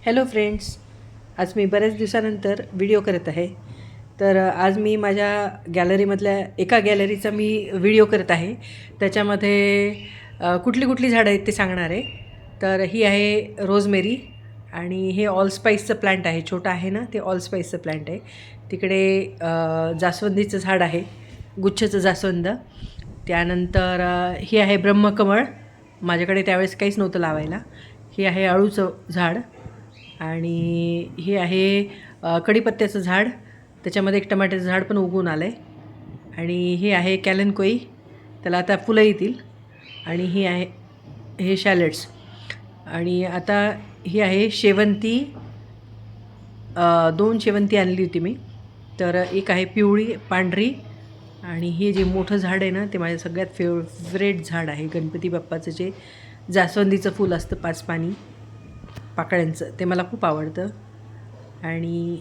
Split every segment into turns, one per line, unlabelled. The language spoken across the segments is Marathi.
हॅलो फ्रेंड्स, आज मी बऱ्याच दिवसानंतर व्हिडिओ करत आहे. तर आज मी माझ्या गॅलरीमधल्या एका गॅलरीचा मी व्हिडिओ करत आहे. त्याच्यामध्ये कुठली कुठली झाडं आहेत ते सांगणार आहे. तर ही आहे रोजमेरी आणि हे ऑलस्पाईसचं प्लांट आहे. छोटं आहे ना, ते ऑलस्पाईसचं प्लांट आहे. तिकडे जास्वंदीचं झाड आहे, गुच्छचं जास्वंद. त्यानंतर ही आहे ब्रह्मकमळ. माझ्याकडे त्यावेळेस काहीच नव्हतं लावायला. हे आहे अळूचं झाड आणि हे आहे कढीपत्त्याचं झाड. त्याच्यामध्ये एक टमाट्याचं झाड पण उगवून आलं आहे. आणि हे आहे कॅलनकोई, त्याला आता फुलं येतील. आणि ही आहे हे शॅलेट्स. आणि आता ही आहे शेवंती. 2 शेवंती आणली होती मी. तर एक आहे पिवळी पांढरी. आणि हे जे मोठं झाड आहे ना, ते माझ्या सगळ्यात फेवरेट झाड आहे. गणपती बाप्पाचं जे जास्वंदीचं फूल असतं 5 पानी पाकळ्यांचं, ते मला खूप आवडतं. आणि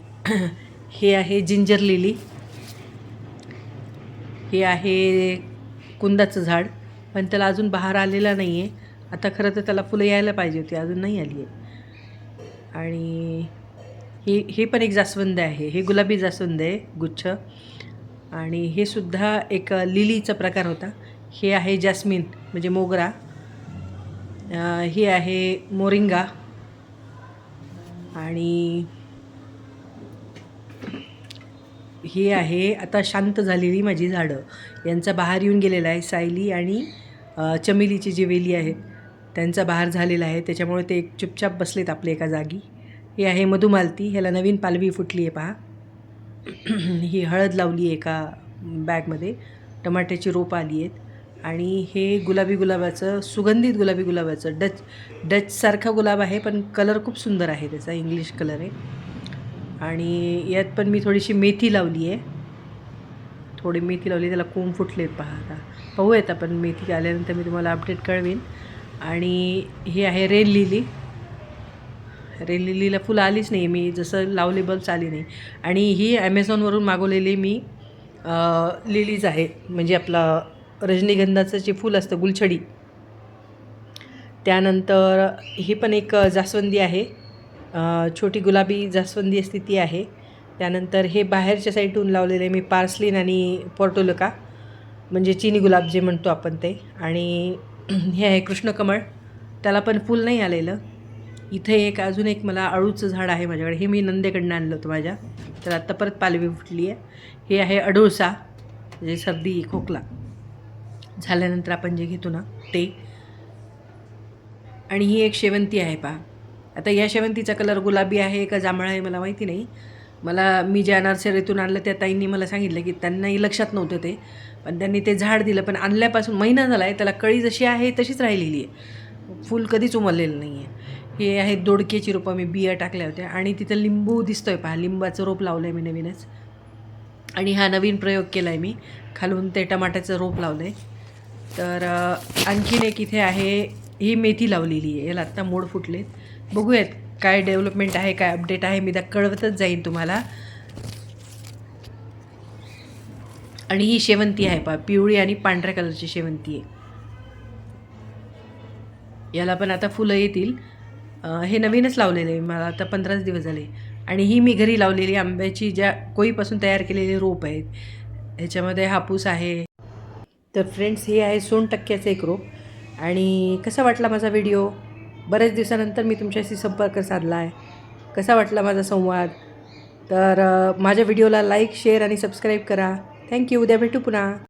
हे आहे जिंजर लिली. हे आहे कुंदाचं झाड, पण त्याला अजून बहार आलेला नाही आहे. आता खरं तर त्याला फुलं यायला पाहिजे होती, अजून नाही आली आहे. आणि हे पण एक जास्वंद आहे. हे गुलाबी जास्वंद आहे, गुच्छ. आणि हे सुद्धा एक लिलीचा प्रकार होता. हे आहे जॅस्मिन म्हणजे मोगरा. ही आहे मोरिंगा. आणि ही आहे आता शांत झालेली माझी झाडं. यांचा बहार येऊन गेलेला आहे. सायली आणि चमेलीची जी वेली आहेत त्यांचा बहार झालेला आहे, त्याच्यामुळे ते एक चुपचाप बसलेत आपले एका जागी. हे आहे मधुमालती. ह्याला नवीन पालवी फुटली आहे पहा. ही हळद लावली आहे एका बॅगमध्ये. टमाट्याची रोपं आली आहेत. आणि हे गुलाबी गुलाबाचं, सुगंधित गुलाबी गुलाबाचं, डचसारखा गुलाब आहे, पण कलर खूप सुंदर आहे त्याचा, इंग्लिश कलर आहे. आणि यात पण मी थोडीशी मेथी लावली आहे. थोडी मेथी लावली, त्याला कोंब फुटलेत पहा. आता पाहूयात आपण, मेथी आल्यानंतर मी तुम्हाला अपडेट कळवीन. आणि हे आहे रेन लिली. रेन लिलीला फुलं आलीच नाही, मी जसं लावले बल्ब्स आली नाही. आणि ही ॲमेझॉनवरून मागवलेली मी लिलीज आहे, म्हणजे आपला रजनीगंधाचं जे फूल असतं गुलछडी. त्यानंतर ही पण एक जास्वंदी आहे, छोटी गुलाबी जास्वंदी असते ती आहे. त्यानंतर हे बाहेरच्या साईडून लावलेले मी पार्सलिन आणि पोर्टोलका, म्हणजे चिनी गुलाब जे म्हणतो आपण ते. आणि हे आहे कृष्णकमळ, त्याला पण फूल नाही आलेलं. इथे एक अजून एक मला अळूचं झाड आहे माझ्याकडे. हे मी नंदेकडनं आणलं होतं माझ्या, तर आत्ता परत पालवी फुटली आहे. हे आहे अडुळसा, म्हणजे सर्दी खोकला झाल्यानंतर आपण जे घेतो ना ते. आणि ही एक शेवंती आहे पहा. आता या शेवंतीचा कलर गुलाबी आहे का जांभळा आहे मला माहिती नाही. मी ज्या नर्सरीतून आणलं त्या ताईंनी मला सांगितलं की त्यांनाही लक्षात नव्हतं ते, पण त्यांनी ते झाड दिलं. पण आणल्यापासून महिना झाला आहे, त्याला कळी जशी आहे तशीच राहिलेली आहे, फूल कधीच उमललेलं नाही आहे. हे आहेत दोडक्याची रोपं, मी बिया टाकल्या होत्या. आणि तिथं लिंबू दिसतोय पहा, लिंबाचं रोप लावलं आहे मी नवीनच. आणि हा नवीन प्रयोग केला आहे मी, खालून ते टमाट्याचं रोप लावलं आहे. तर आणखीन एक इथे आहे, ही मेथी लावलेली आहे, याला आत्ता मोड फुटलेत. बघूयात काय डेव्हलपमेंट आहे, काय अपडेट आहे, मी त्या कळवतच जाईन तुम्हाला. आणि ही शेवंती आहे पहा, पिवळी आणि पांढऱ्या कलरची शेवंती आहे. याला पण आता फुलं येतील. हे नवीनच लावलेलं आहे, मला आता 15 दिवस झाले. आणि ही मी घरी लावलेली आंब्याची ज्या कोईपासून तयार केलेले रोप आहेत, ह्याच्यामध्ये हापूस आहे. तर फ्रेंड्स, हे आहे सोनटक्क्याचं एक रोप. आणि कसा वाटला माझा व्हिडिओ? बऱ्याच दिवसानंतर मी तुमच्याशी संपर्क साधला आहे. कसा वाटला माझा संवाद? तर माझ्या व्हिडिओला लाईक, शेअर आणि सबस्क्राईब करा. थँक्यू. उद्या भेटू पुन्हा.